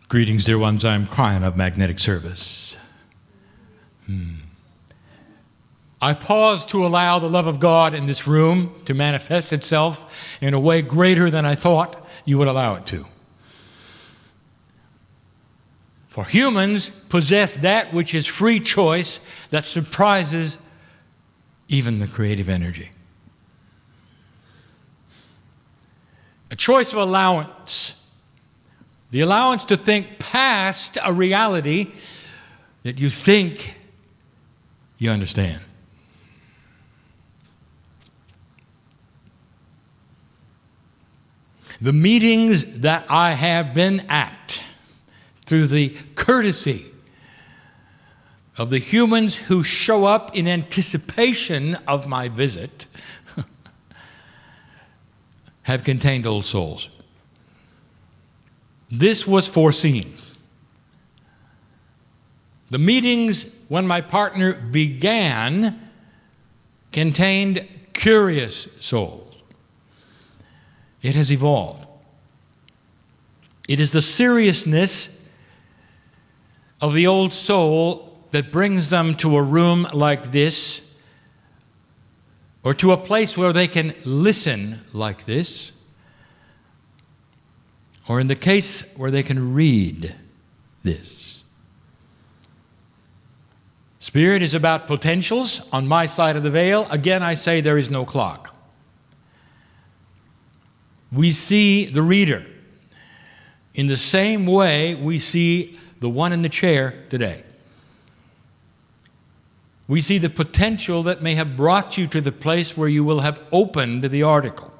Greetings, dear ones. I'm Kryon of Magnetic Service. I pause to allow the love of God in this room to manifest itself in a way greater than I thought you would allow it to. For humans possess that which is free choice that surprises even the creative energy. A choice of allowance. The allowance to think past a reality that you think you understand. The meetings that I have been at, through the courtesy of the humans who show up in anticipation of my visit, have contained old souls. This was foreseen. The meetings, when my partner began, contained curious souls. It has evolved. It is the seriousness of the old soul that brings them to a room like this, or to a place where they can listen like this, or in the case where they can read this. Spirit is about potentials. On my side of the veil, again I say there is no clock. We see the reader in the same way we see the one in the chair today. We see the potential that may have brought you to the place where you will have opened the article,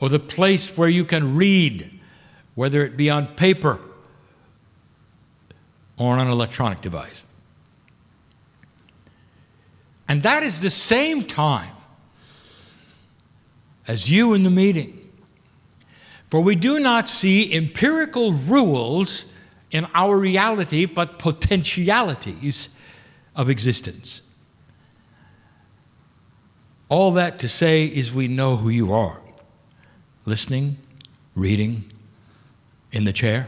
or the place where you can read, whether it be on paper or on an electronic device. And that is the same time as you in the meeting. For we do not see empirical rules in our reality, but potentialities of existence. All that to say is we know who you are. Listening, reading, in the chair.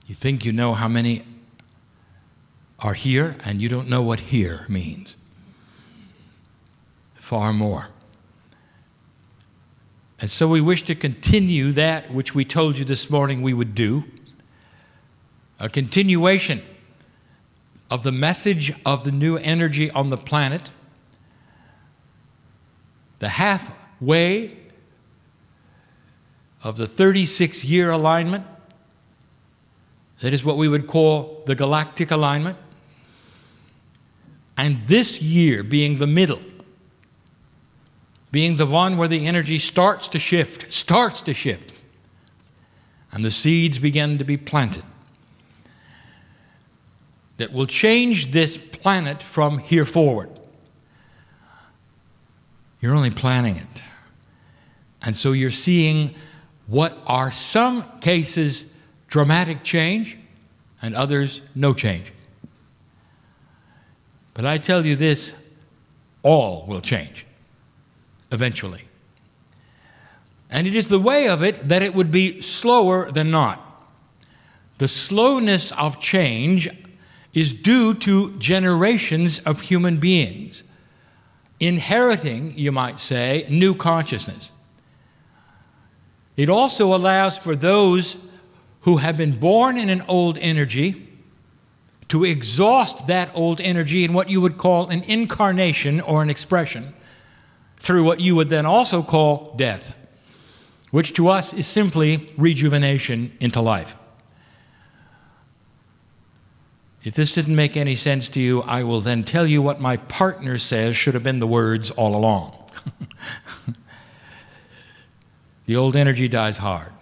You think you know how many are here, and you don't know what here means. Far more. And so we wish to continue that which we told you this morning we would do. A continuation of the message of the new energy on the planet. The halfway of the 36-year alignment. That is what we would call the galactic alignment. And this year being the middle, being the one where the energy starts to shift, and the seeds begin to be planted that will change this planet from here forward. You're only planning it. And so you're seeing what are some cases dramatic change and others no change. But I tell you this, all will change eventually. And it is the way of it that it would be slower than not. The slowness of change is due to generations of human beings inheriting, you might say, new consciousness. It also allows for those who have been born in an old energy to exhaust that old energy in what you would call an incarnation or an expression through what you would then also call death, which to us is simply rejuvenation into life. If this didn't make any sense to you, I will then tell you what my partner says should have been the words all along. The old energy dies hard.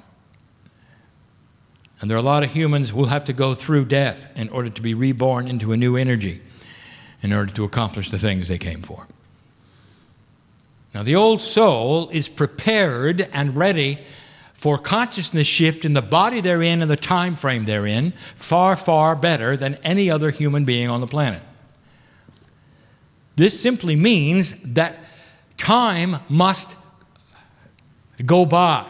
And there are a lot of humans who will have to go through death in order to be reborn into a new energy, in order to accomplish the things they came for. Now, the old soul is prepared and ready for consciousness shift in the body they're in and the time frame they're in, far, far better than any other human being on the planet. This simply means that time must go by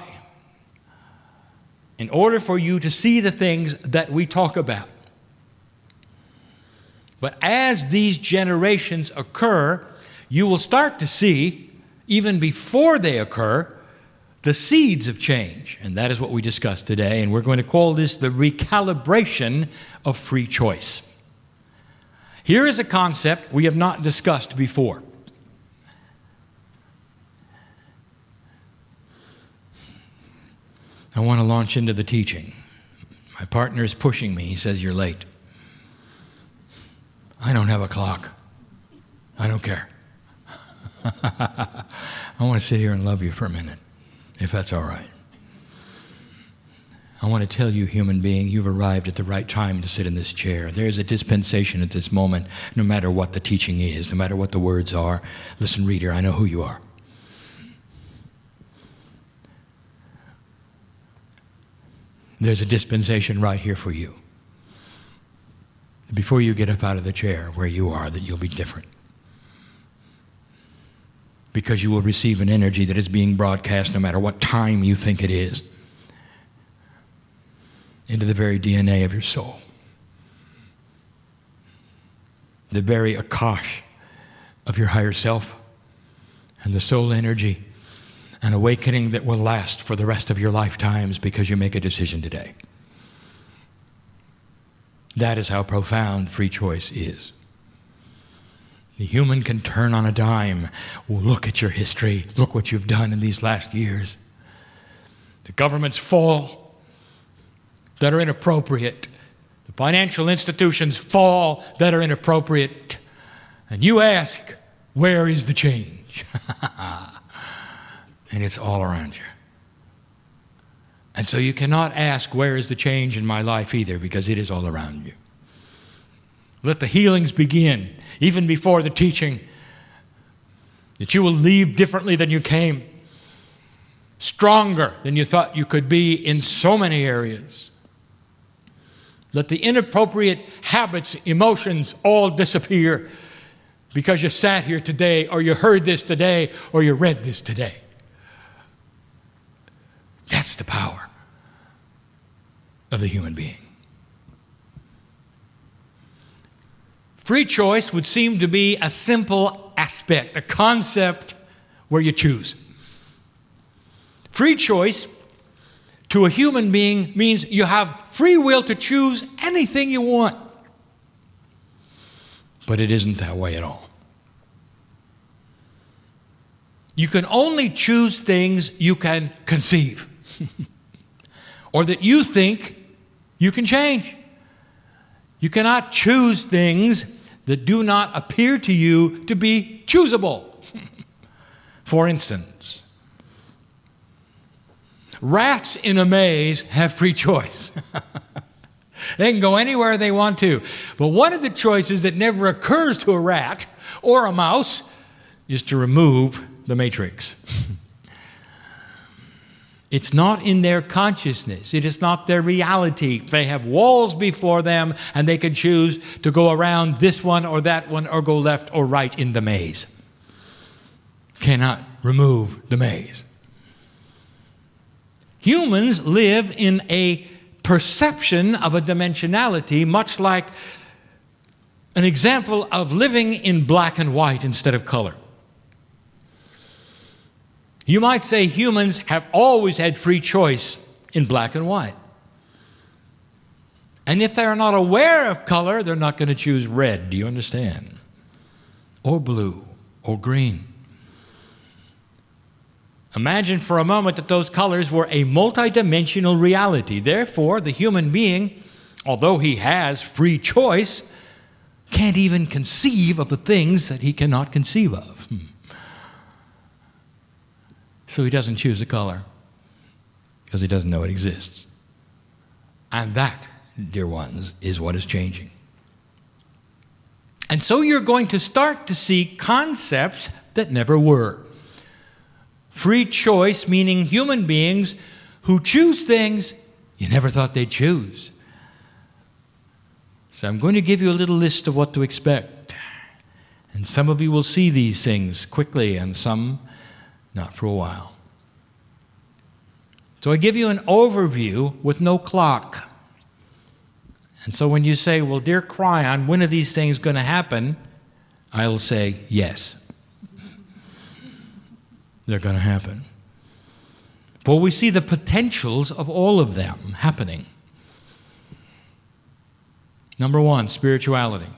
in order for you to see the things that we talk about. But as these generations occur, you will start to see, even before they occur, the seeds of change. And that is what we discussed today. And we're going to call this the recalibration of free choice. Here is a concept we have not discussed before. I want to launch into the teaching. My partner is pushing me. He says, "You're late." I don't have a clock. I don't care. I want to sit here and love you for a minute, if that's all right. I want to tell you, human being, you've arrived at the right time to sit in this chair. There's a dispensation at this moment, no matter what the teaching is, no matter what the words are. Listen, reader, I know who you are. There's a dispensation right here for you. Before you get up out of the chair where you are, that you'll be different. Because you will receive an energy that is being broadcast no matter what time you think it is, into the very DNA of your soul. The very akash of your higher self, and the soul energy, an awakening that will last for the rest of your lifetimes because you make a decision today. That is how profound free choice is. The human can turn on a dime. Well, look at your history. Look what you've done in these last years. The governments fall that are inappropriate. The financial institutions fall that are inappropriate. And you ask, where is the change? And it's all around you. And so you cannot ask, where is the change in my life either, because it is all around you. Let the healings begin, even before the teaching, that you will leave differently than you came, stronger than you thought you could be in so many areas. Let the inappropriate habits, emotions all disappear because you sat here today, or you heard this today, or you read this today. That's the power of the human being. Free choice would seem to be a simple aspect, a concept where you choose. Free choice to a human being means you have free will to choose anything you want. But it isn't that way at all. You can only choose things you can conceive or that you think you can change. You cannot choose things that do not appear to you to be choosable. For instance, rats in a maze have free choice. They can go anywhere they want to. But one of the choices that never occurs to a rat or a mouse is to remove the matrix. It's not in their consciousness. It is not their reality. They have walls before them, and they can choose to go around this one or that one, or go left or right in the maze. Cannot remove the maze. Humans live in a perception of a dimensionality, much like an example of living in black and white instead of color. You might say humans have always had free choice in black and white. And if they're not aware of color, they're not going to choose red, do you understand? Or blue, or green. Imagine for a moment that those colors were a multidimensional reality. Therefore, the human being, although he has free choice, can't even conceive of the things that he cannot conceive of. So he doesn't choose a color because he doesn't know it exists. And that, dear ones, is what is changing. And so you're going to start to see concepts that never were. Free choice, meaning human beings who choose things you never thought they'd choose. So I'm going to give you a little list of what to expect. And some of you will see these things quickly, and some not for a while. So I give you an overview with no clock. And so when you say, well, dear Kryon, when are these things going to happen? I will say, yes. They're going to happen. For we see the potentials of all of them happening. Number one, spirituality.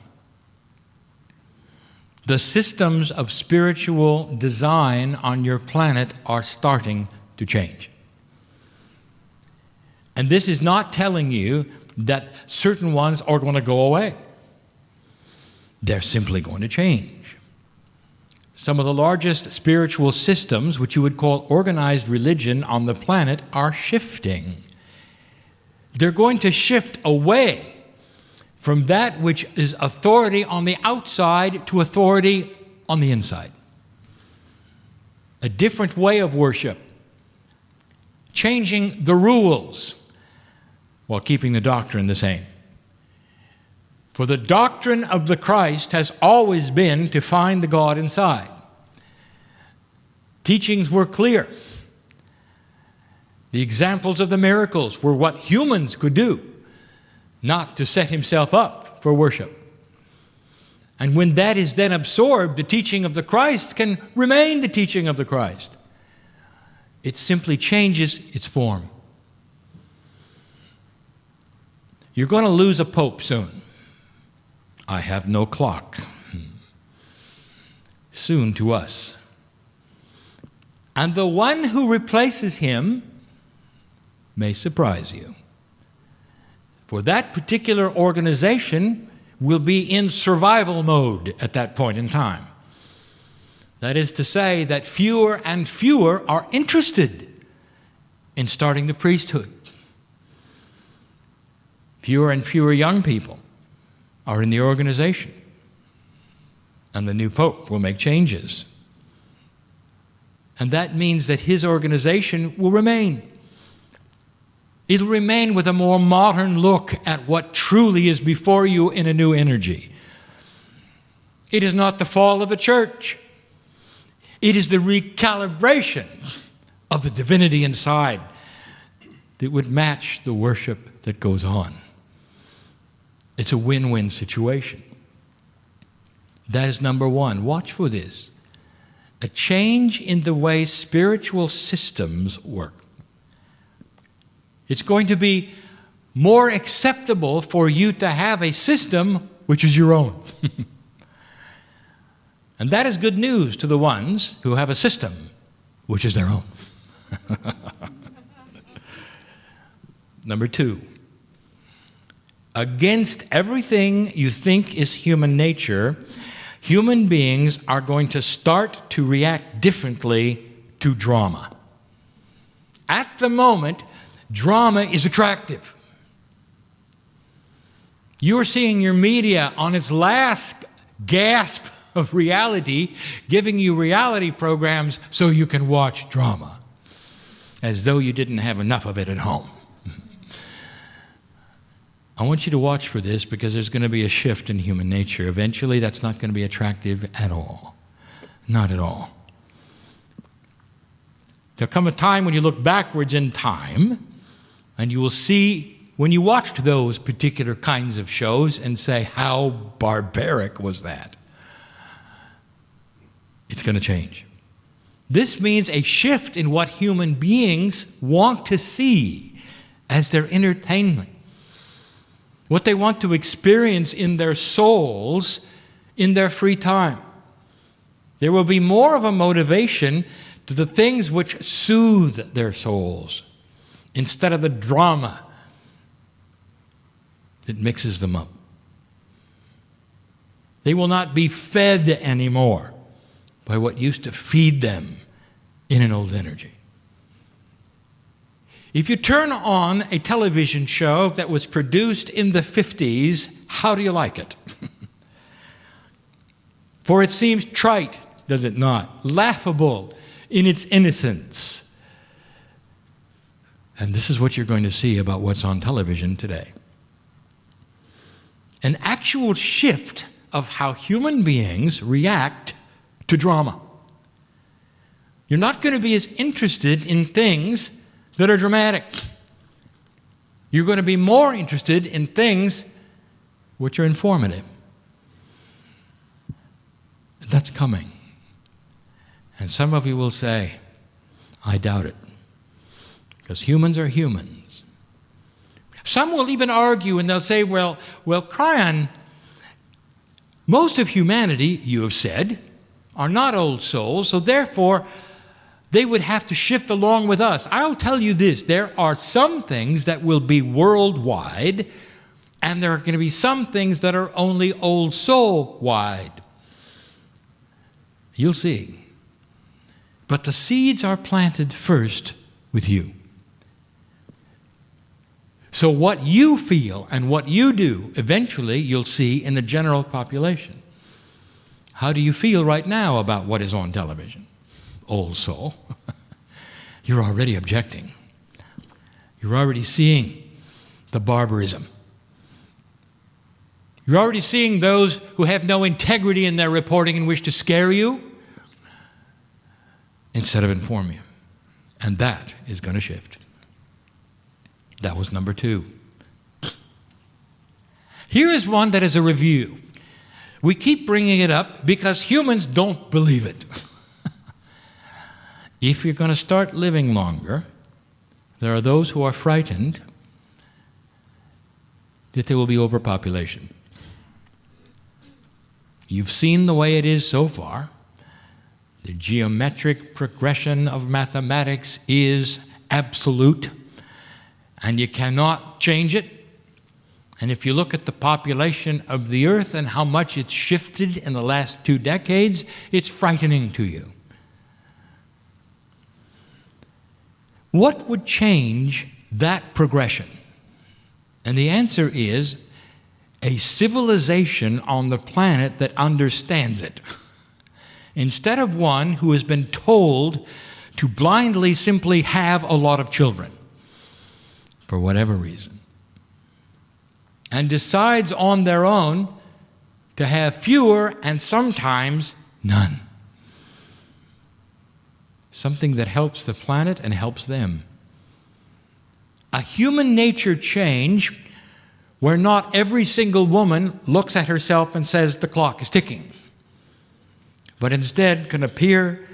The systems of spiritual design on your planet are starting to change. And this is not telling you that certain ones are going to go away. They're simply going to change. Some of the largest spiritual systems, which you would call organized religion on the planet, are shifting. They're going to shift away from that which is authority on the outside to authority on the inside. A different way of worship. Changing the rules while keeping the doctrine the same. For the doctrine of the Christ has always been to find the God inside. Teachings were clear. The examples of the miracles were what humans could do, not to set himself up for worship. And when that is then absorbed, the teaching of the Christ can remain the teaching of the Christ. It simply changes its form. You're going to lose a pope soon. I have no clock. Soon to us. And the one who replaces him may surprise you. For that particular organization will be in survival mode at that point in time. That is to say that fewer and fewer are interested in starting the priesthood. Fewer and fewer young people are in the organization. And the new pope will make changes. And that means that his organization will remain. It'll remain with a more modern look at what truly is before you in a new energy. It is not the fall of the church. It is the recalibration of the divinity inside that would match the worship that goes on. It's a win-win situation. That is number one. Watch for this. A change in the way spiritual systems work. It's going to be more acceptable for you to have a system which is your own. And that is good news to the ones who have a system which is their own. Number two, against everything you think is human nature, human beings are going to start to react differently to drama. At the moment, drama is attractive. You're seeing your media on its last gasp of reality, giving you reality programs so you can watch drama, as though you didn't have enough of it at home. I want you to watch for this because there's going to be a shift in human nature. Eventually, that's not going to be attractive at all. Not at all. There'll come a time when you look backwards in time and you will see, when you watched those particular kinds of shows, and say, how barbaric was that? It's going to change. This means a shift in what human beings want to see as their entertainment. What they want to experience in their souls in their free time. There will be more of a motivation to the things which soothe their souls instead of the drama that mixes them up. They will not be fed anymore by what used to feed them in an old energy. If you turn on a television show that was produced in the 50s, how do you like it? For it seems trite, does it not? Laughable in its innocence. And this is what you're going to see about what's on television today. An actual shift of how human beings react to drama. You're not going to be as interested in things that are dramatic. You're going to be more interested in things which are informative. That's coming. And some of you will say, I doubt it. Because humans are humans. Some will even argue and they'll say, well, Kryon, most of humanity, you have said, are not old souls, so therefore they would have to shift along with us. I'll tell you this, there are some things that will be worldwide, and there are going to be some things that are only old soul-wide. You'll see. But the seeds are planted first with you. So what you feel and what you do, eventually you'll see in the general population. How do you feel right now about what is on television? Old soul. You're already objecting. You're already seeing the barbarism. You're already seeing those who have no integrity in their reporting and wish to scare you instead of inform you. And that is going to shift. That was number 2. Here is one that is a review. We keep bringing it up because humans don't believe it. If you're going to start living longer, there are those who are frightened that there will be overpopulation. You've seen the way it is so far. The geometric progression of mathematics is absolute, and you cannot change it. And if you look at the population of the earth and how much it's shifted in the last 2 decades, it's frightening to you. What would change that progression? And the answer is a civilization on the planet that understands it. Instead of one who has been told to blindly simply have a lot of children, for whatever reason, and decides on their own to have fewer and sometimes none. Something that helps the planet and helps them. A human nature change where not every single woman looks at herself and says the clock is ticking, but instead can appear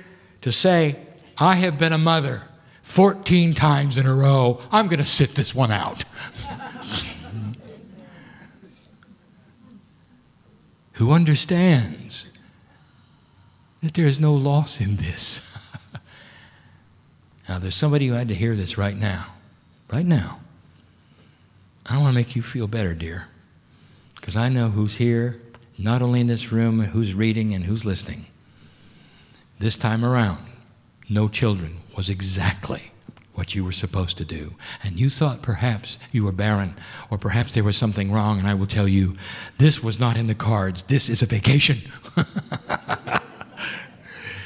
to say, I have been a mother 14 times in a row. I'm going to sit this one out. Who understands that there is no loss in this. Now, there's somebody who had to hear this right now. Right now. I want to make you feel better, dear, because I know who's here, not only in this room, who's reading and who's listening. This time around, no children was exactly what you were supposed to do. And you thought perhaps you were barren, or perhaps there was something wrong, and I will tell you, this was not in the cards. This is a vacation.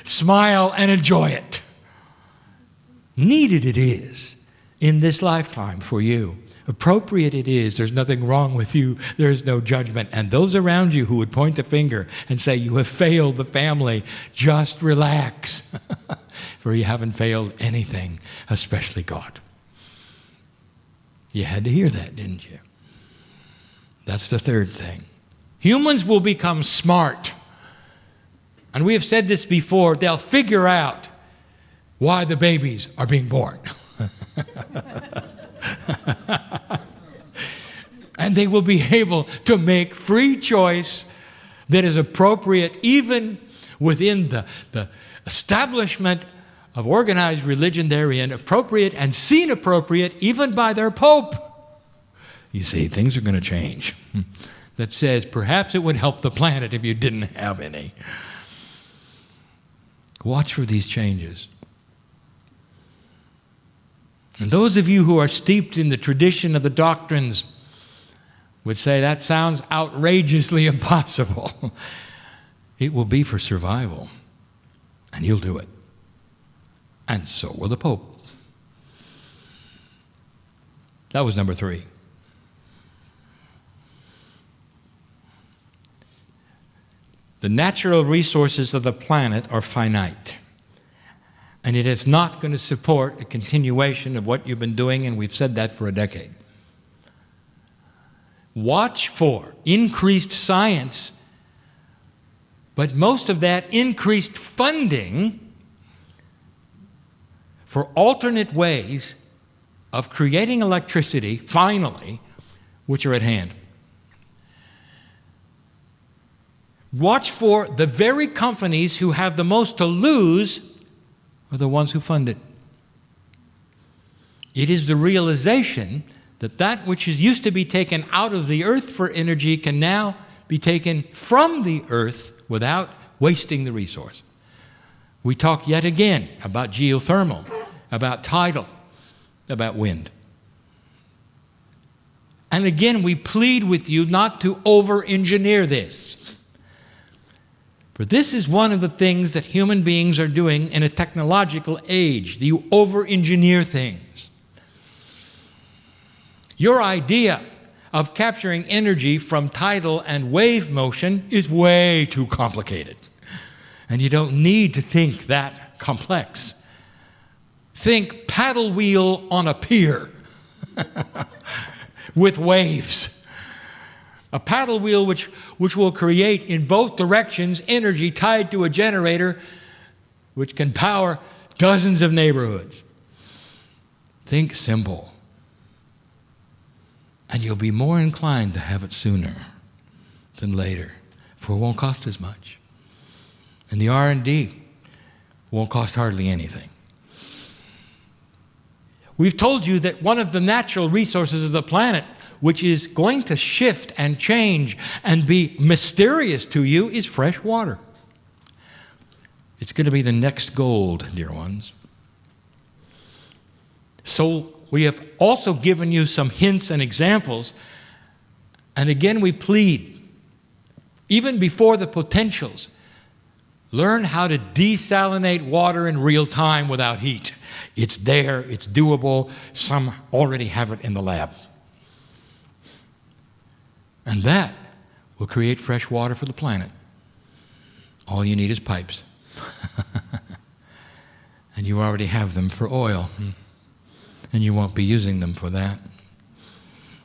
Smile and enjoy it. Needed it is in this lifetime for you. Appropriate it is. There's nothing wrong with you. There is no judgment. And those around you who would point the finger and say, you have failed the family, just relax. For you haven't failed anything, especially God. You had to hear that, didn't you? That's the third thing. Humans will become smart. And we have said this before. They'll figure out why the babies are being born. And they will be able to make free choice that is appropriate even within the establishment of organized religion they're in, appropriate and seen appropriate even by their pope. You see, things are going to change. That says perhaps it would help the planet if you didn't have any. Watch for these changes. And those of you who are steeped in the tradition of the doctrines would say that sounds outrageously impossible. It will be for survival, and you'll do it. And so will the Pope. That was number 3. The natural resources of the planet are finite. And it is not going to support a continuation of what you've been doing, and we've said that for a decade. Watch for increased science, but most of that increased funding for alternate ways of creating electricity, finally, which are at hand. Watch for the very companies who have the most to lose are the ones who fund it. It is the realization that that which is used to be taken out of the earth for energy can now be taken from the earth without wasting the resource. We talk yet again about geothermal, about tidal, about wind. And again, we plead with you not to over-engineer this. For this is one of the things that human beings are doing in a technological age. You over-engineer things. Your idea of capturing energy from tidal and wave motion is way too complicated. And you don't need to think that complex. Think paddle wheel on a pier with waves. A paddle wheel which will create in both directions energy tied to a generator which can power dozens of neighborhoods. Think simple. And you'll be more inclined to have it sooner than later, for it won't cost as much. And the R&D won't cost hardly anything. We've told you that one of the natural resources of the planet, which is going to shift and change and be mysterious to you, is fresh water. It's going to be the next gold, dear ones. So we have also given you some hints and examples. And again, we plead, even before the potentials, learn how to desalinate water in real time without heat. It's there, it's doable. Some already have it in the lab. And that will create fresh water for the planet. All you need is pipes. And you already have them for oil. And you won't be using them for that.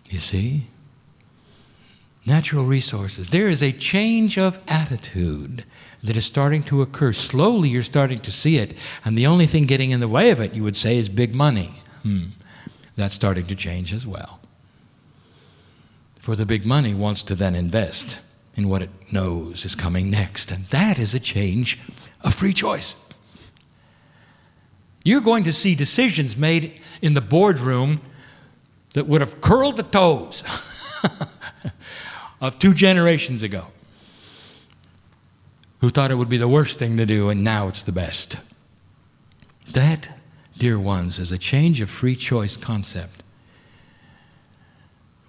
You see? Natural resources. There is a change of attitude that is starting to occur. Slowly you're starting to see it, and the only thing getting in the way of it, you would say, is big money. That's starting to change as well. For the big money wants to then invest in what it knows is coming next, and that is a change of free choice. You're going to see decisions made in the boardroom that would have curled the toes of 2 generations ago, who thought it would be the worst thing to do, and now it's the best. That, dear ones, is a change of free choice concept.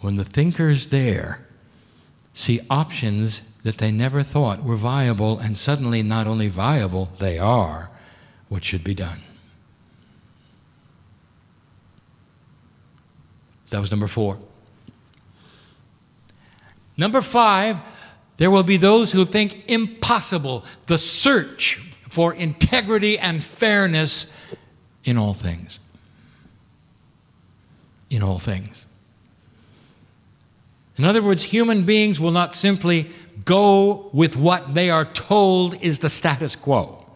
When the thinkers there see options that they never thought were viable, and suddenly not only viable, they are what should be done. That was number 4. Number 5, there will be those who think impossible the search for integrity and fairness in all things. In all things. In other words, human beings will not simply go with what they are told is the status quo.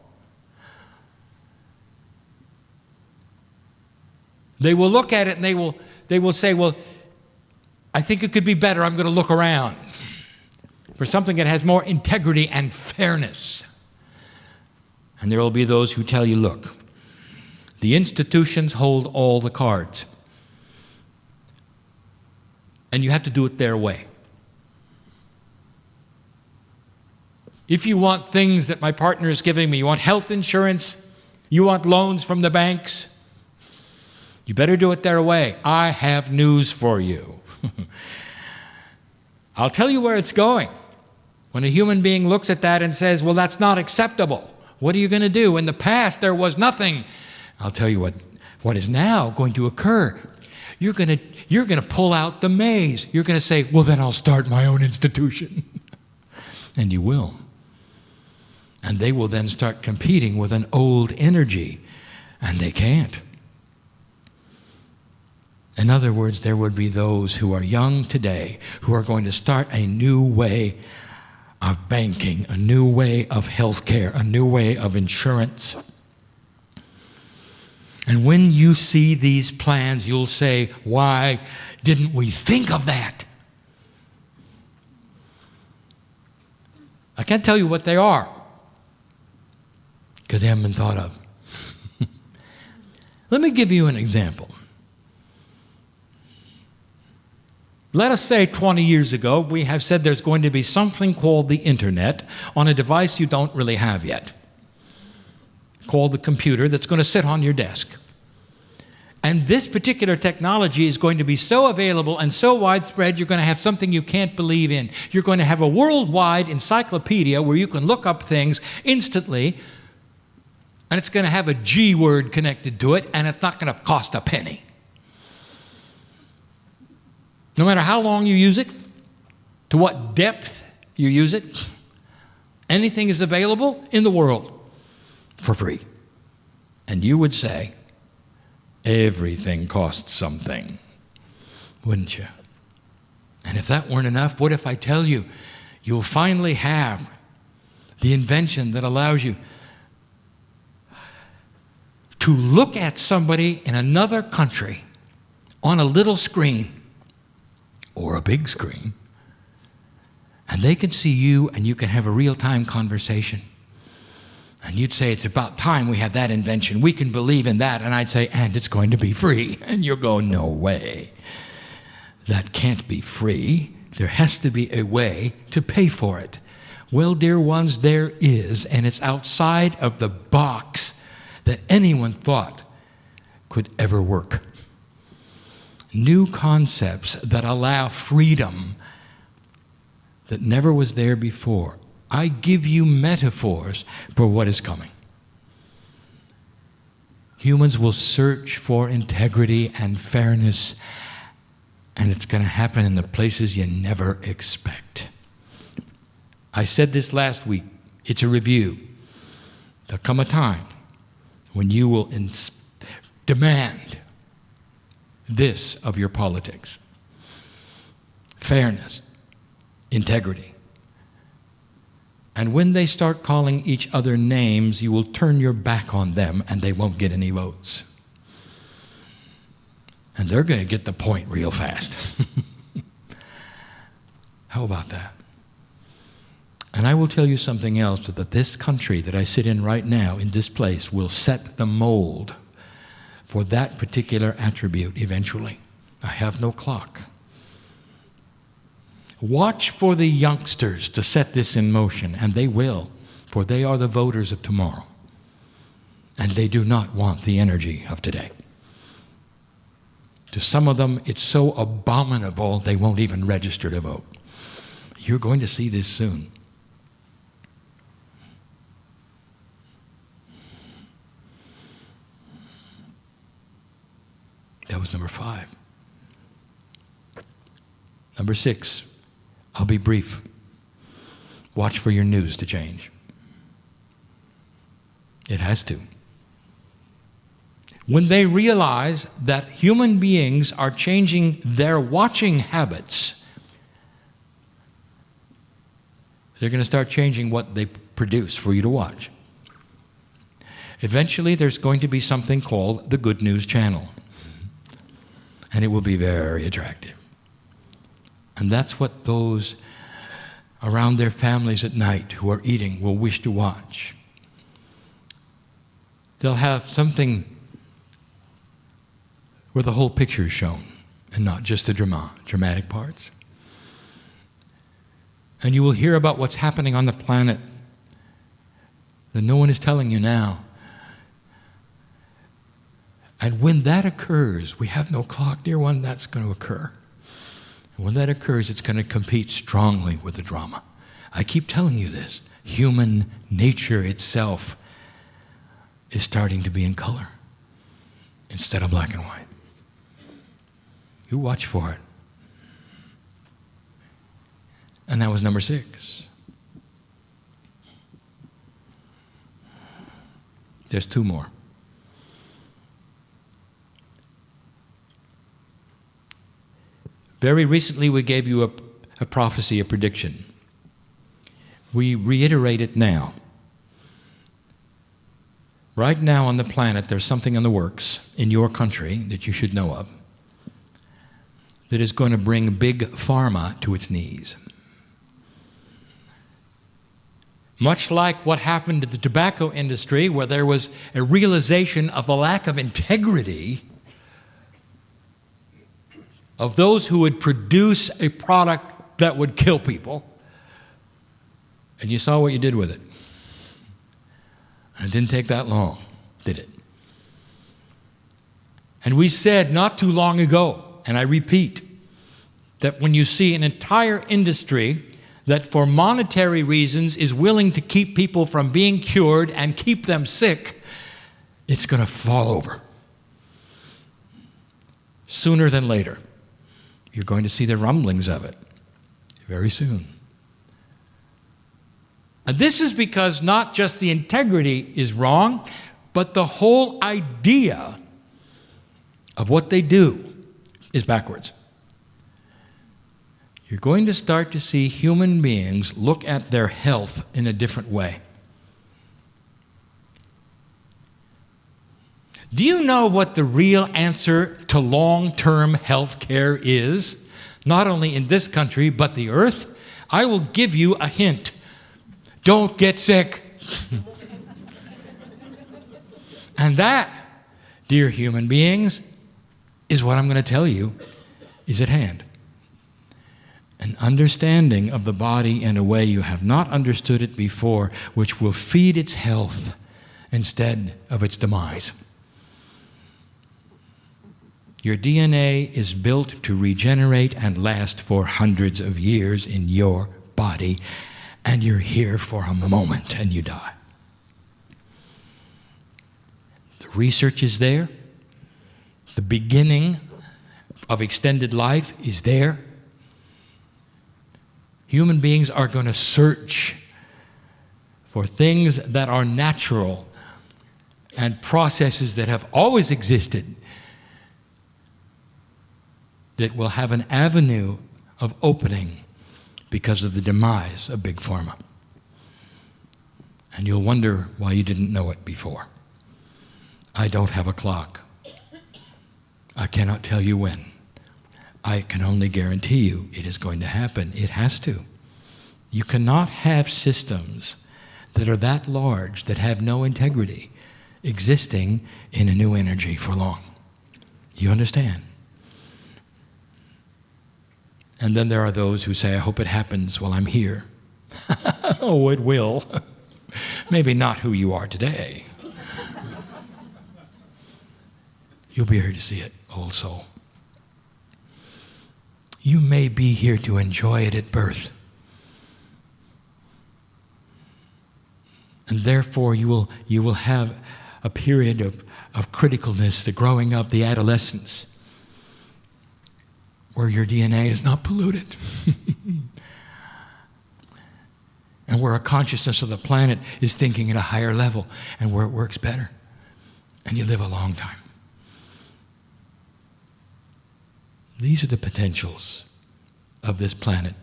They will look at it and they will say, well, I think it could be better. I'm going to look around for something that has more integrity and fairness. And there will be those who tell you, look, the institutions hold all the cards. And you have to do it their way. If you want things that my partner is giving me, you want health insurance, you want loans from the banks, you better do it their way. I have news for you. I'll tell you where it's going. When a human being looks at that and says, well, that's not acceptable, what are you going to do? In the past, there was nothing. I'll tell you what is now going to occur. You're going to pull out the maze. You're going to say, well, then I'll start my own institution. And you will. And they will then start competing with an old energy And they can't. In other words, there would be those who are young today who are going to start a new way of banking, a new way of healthcare, a new way of insurance. And when you see these plans, you'll say, why didn't we think of that? I can't tell you what they are because they haven't been thought of. Let me give you an example. Let us say 20 years ago, we have said there's going to be something called the internet on a device you don't really have yet, called the computer, that's going to sit on your desk. And this particular technology is going to be so available and so widespread, you're going to have something you can't believe in. You're going to have a worldwide encyclopedia where you can look up things instantly, and it's going to have a G word connected to it, and it's not going to cost a penny. No matter how long you use it, to what depth you use it, anything is available in the world for free. And you would say, everything costs something, wouldn't you? And if that weren't enough, what if I tell you, you'll finally have the invention that allows you to look at somebody in another country on a little screen or a big screen, and they can see you and you can have a real-time conversation. And you'd say, it's about time we had that invention. We can believe in that. And I'd say, and it's going to be free. And you'll go, no way. That can't be free. There has to be a way to pay for it. Well, dear ones, there is, and it's outside of the box that anyone thought could ever work. New concepts that allow freedom that never was there before. I give you metaphors for what is coming. Humans will search for integrity and fairness, and it's going to happen in the places you never expect. I said this last week. It's a review. There'll come a time when you will demand this of your politics: fairness, integrity. And when they start calling each other names, you will turn your back on them and they won't get any votes. And they're going to get the point real fast. How about that? And I will tell you something else, that this country that I sit in right now, in this place, will set the mold for that particular attribute eventually. I have no clock. Watch for the youngsters to set this in motion, and they will, for they are the voters of tomorrow. And they do not want the energy of today. To some of them, it's so abominable they won't even register to vote. You're going to see this soon. That was number 5. Number 6. I'll be brief. Watch for your news to change. It has to. When they realize that human beings are changing their watching habits, they're going to start changing what they produce for you to watch. Eventually, there's going to be something called the Good News Channel. And it will be very attractive. And that's what those around their families at night who are eating will wish to watch. They'll have something where the whole picture is shown and not just the dramatic parts. And you will hear about what's happening on the planet that no one is telling you now. And when that occurs, we have no clock, dear one, that's going to occur. And when that occurs, it's going to compete strongly with the drama. I keep telling you this. Human nature itself is starting to be in color instead of black and white. You watch for it. And that was number 6. There's 2 more. Very recently we gave you a prophecy, a prediction. We reiterate it now. Right now on the planet, there's something in the works in your country that you should know of that is going to bring big pharma to its knees. Much like what happened to the tobacco industry, where there was a realization of the lack of integrity of those who would produce a product that would kill people, and you saw what you did with it. And it didn't take that long, did it? And we said not too long ago, and I repeat, that when you see an entire industry that for monetary reasons is willing to keep people from being cured and keep them sick, it's going to fall over. Sooner than later. You're going to see the rumblings of it very soon. And this is because not just the integrity is wrong, but the whole idea of what they do is backwards. You're going to start to see human beings look at their health in a different way. Do you know what the real answer to long-term health care is? Not only in this country, but the earth? I will give you a hint. Don't get sick. And that, dear human beings, is what I'm going to tell you is at hand. An understanding of the body in a way you have not understood it before, which will feed its health instead of its demise. Your DNA is built to regenerate and last for hundreds of years in your body, and you're here for a moment and you die. The research is there. The beginning of extended life is there. Human beings are going to search for things that are natural and processes that have always existed that will have an avenue of opening because of the demise of Big Pharma. And you'll wonder why you didn't know it before. I don't have a clock. I cannot tell you when. I can only guarantee you it is going to happen. It has to. You cannot have systems that are that large, that have no integrity, existing in a new energy for long. You understand? And then there are those who say, I hope it happens while I'm here. Oh, it will. Maybe not who you are today. You'll be here to see it, old soul. You may be here to enjoy it at birth. And therefore you will have a period of criticalness, the growing up, the adolescence, where your DNA is not polluted. And where a consciousness of the planet is thinking at a higher level, and where it works better. And you live a long time. These are the potentials of this planet.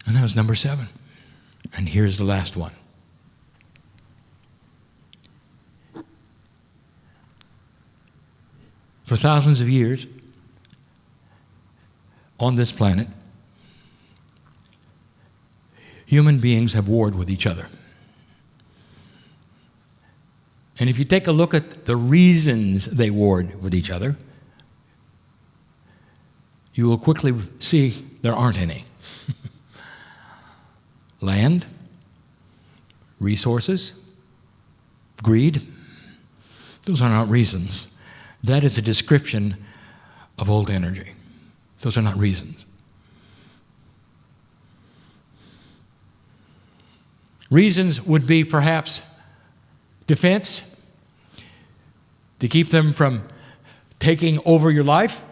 And that was number 7. And here's the last one. For thousands of years, on this planet, human beings have warred with each other. And if you take a look at the reasons they warred with each other, you will quickly see there aren't any. Land, resources, greed, those are not reasons. That is a description of old energy. Those are not reasons. Reasons would be perhaps defense, to keep them from taking over your life.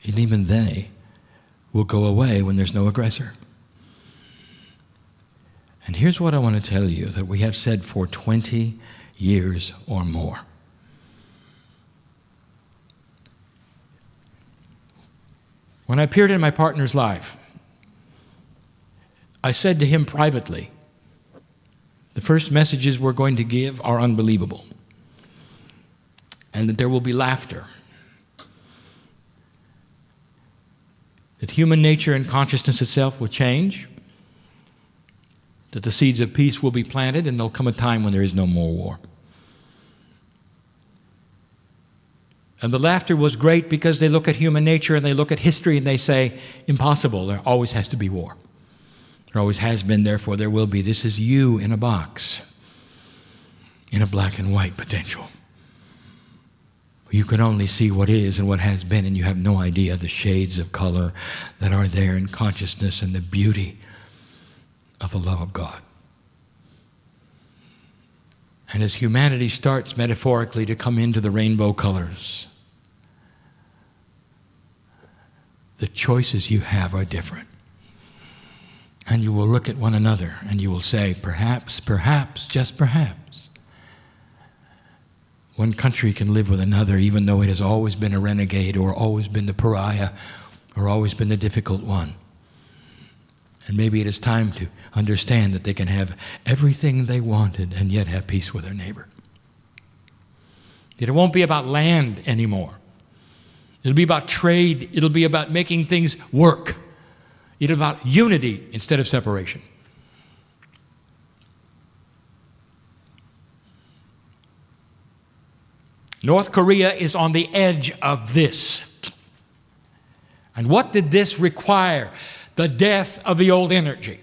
And even they will go away when there's no aggressor. And here's what I want to tell you that we have said for 20 years or more. When I appeared in my partner's life, I said to him privately, the first messages we're going to give are unbelievable, and that there will be laughter, that human nature and consciousness itself will change, that the seeds of peace will be planted, and there'll come a time when there is no more war. And the laughter was great because they look at human nature and they look at history and they say, impossible, there always has to be war. There always has been, therefore there will be. This is you in a box, in a black and white potential. You can only see what is and what has been, and you have no idea the shades of color that are there in consciousness and the beauty of the love of God. And as humanity starts metaphorically to come into the rainbow colors, the choices you have are different. And you will look at one another and you will say, perhaps, just perhaps, one country can live with another even though it has always been a renegade or always been the pariah or always been the difficult one. And maybe it is time to understand that they can have everything they wanted and yet have peace with their neighbor. It won't be about land anymore. It'll be about trade. It'll be about making things work. It'll be about unity instead of separation. North Korea is on the edge of this. And what did this require? The death of the old energy.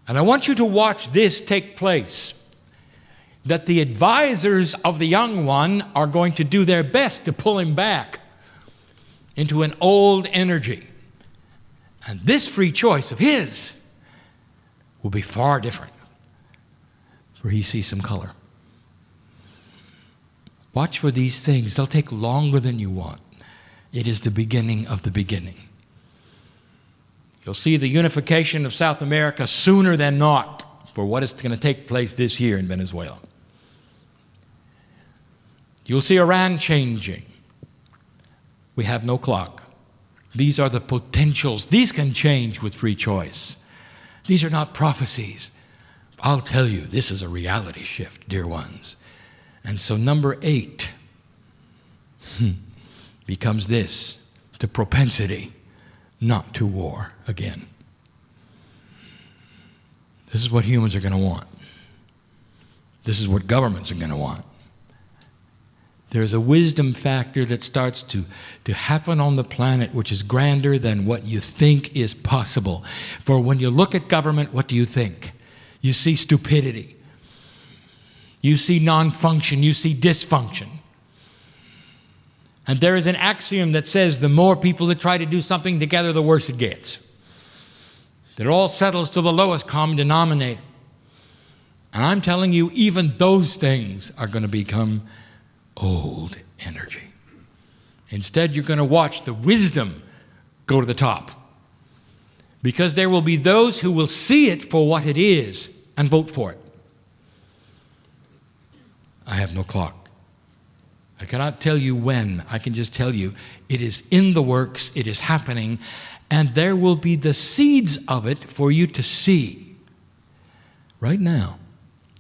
And I want you to watch this take place. That the advisors of the young one are going to do their best to pull him back into an old energy. And this free choice of his will be far different, for he sees some color. Watch for these things. They'll take longer than you want. It is the beginning of the beginning. You'll see the unification of South America sooner than not for what is going to take place this year in Venezuela. You'll see Iran changing. We have no clock. These are the potentials. These can change with free choice. These are not prophecies. I'll tell you, this is a reality shift, dear ones. And so number 8 becomes this, the propensity not to war again. This is what humans are going to want. This is what governments are going to want. There's a wisdom factor that starts to happen on the planet which is grander than what you think is possible. For when you look at government, what do you think? You see stupidity. You see non-function. You see dysfunction. And there is an axiom that says the more people that try to do something together, the worse it gets. That it all settles to the lowest common denominator. And I'm telling you, even those things are going to become old energy. Instead, you're going to watch the wisdom go to the top. Because there will be those who will see it for what it is and vote for it. I have no clock. I cannot tell you when. I can just tell you it is in the works, it is happening, and there will be the seeds of it for you to see right now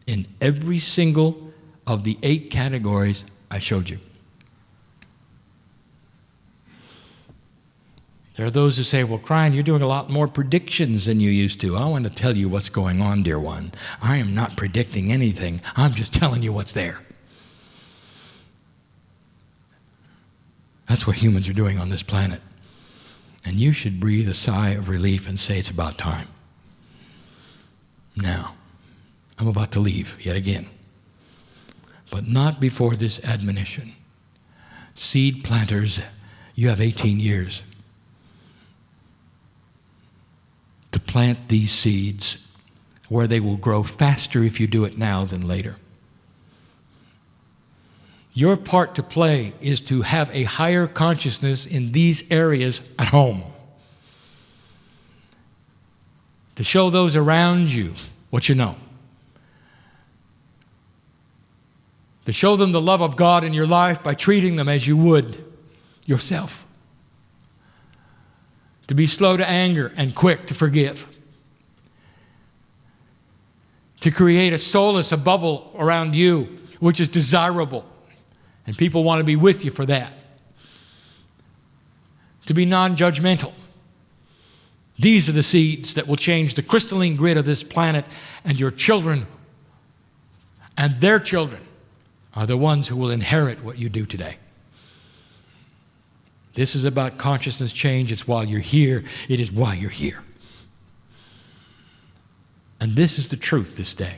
in every single of the 8 categories I showed you. There are those who say, well, Kryon, you're doing a lot more predictions than you used to. I want to tell you what's going on, dear one. I am not predicting anything. I'm just telling you what's there. That's what humans are doing on this planet. And you should breathe a sigh of relief and say, it's about time. Now, I'm about to leave yet again. But not before this admonition. Seed planters, you have 18 years to plant these seeds where they will grow faster if you do it now than later. Your part to play is to have a higher consciousness in these areas at home. To show those around you what you know. To show them the love of God in your life by treating them as you would yourself. To be slow to anger and quick to forgive. To create a solace, a bubble around you, which is desirable. And people want to be with you for that. To be non-judgmental. These are the seeds that will change the crystalline grid of this planet, and your children and their children are the ones who will inherit what you do today. This is about consciousness change. It's while you're here. It is why you're here. And this is the truth this day.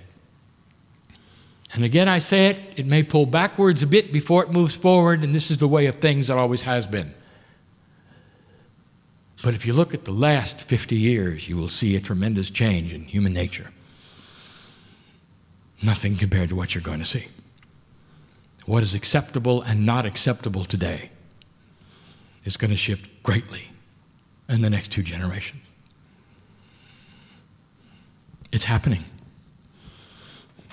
And again, I say it, it may pull backwards a bit before it moves forward, and this is the way of things that always has been. But if you look at the last 50 years, you will see a tremendous change in human nature. Nothing compared to what you're going to see. What is acceptable and not acceptable today is going to shift greatly in the next 2 generations. It's happening.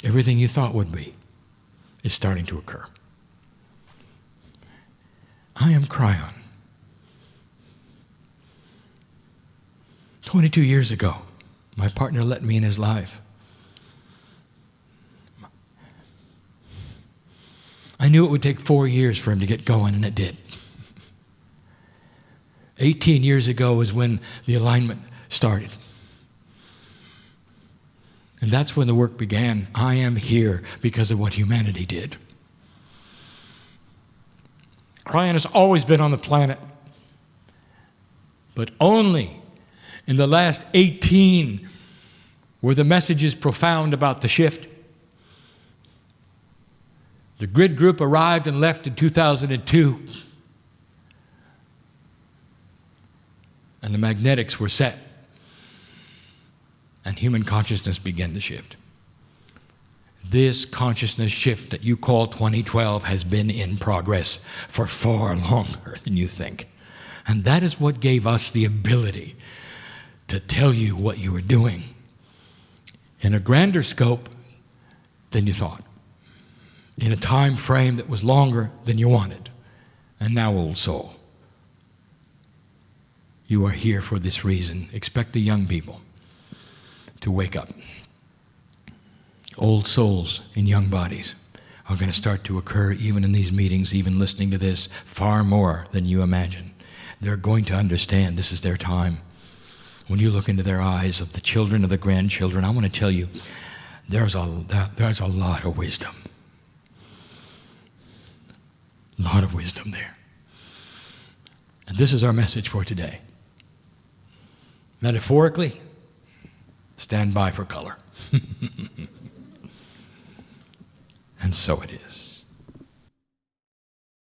Everything you thought would be is starting to occur. I am Kryon. 22 years ago, my partner let me in his life. I knew it would take 4 years for him to get going, and it did. 18 years ago is when the alignment started. And that's when the work began. I am here because of what humanity did. Kryon has always been on the planet, but only in the last 18 were the messages profound about the shift. The grid group arrived and left in 2002. And the magnetics were set. And human consciousness began to shift. This consciousness shift that you call 2012 has been in progress for far longer than you think. And that is what gave us the ability to tell you what you were doing in a grander scope than you thought, in a time frame that was longer than you wanted. And now, old soul, you are here for this reason. Expect the young people to wake up. Old souls in young bodies are going to start to occur even in these meetings, even listening to this, far more than you imagine. They're going to understand this is their time. When you look into their eyes of the children, of the grandchildren, I want to tell you, there's a lot of wisdom. A lot of wisdom there. And this is our message for today. Metaphorically, stand by for color. And so it is.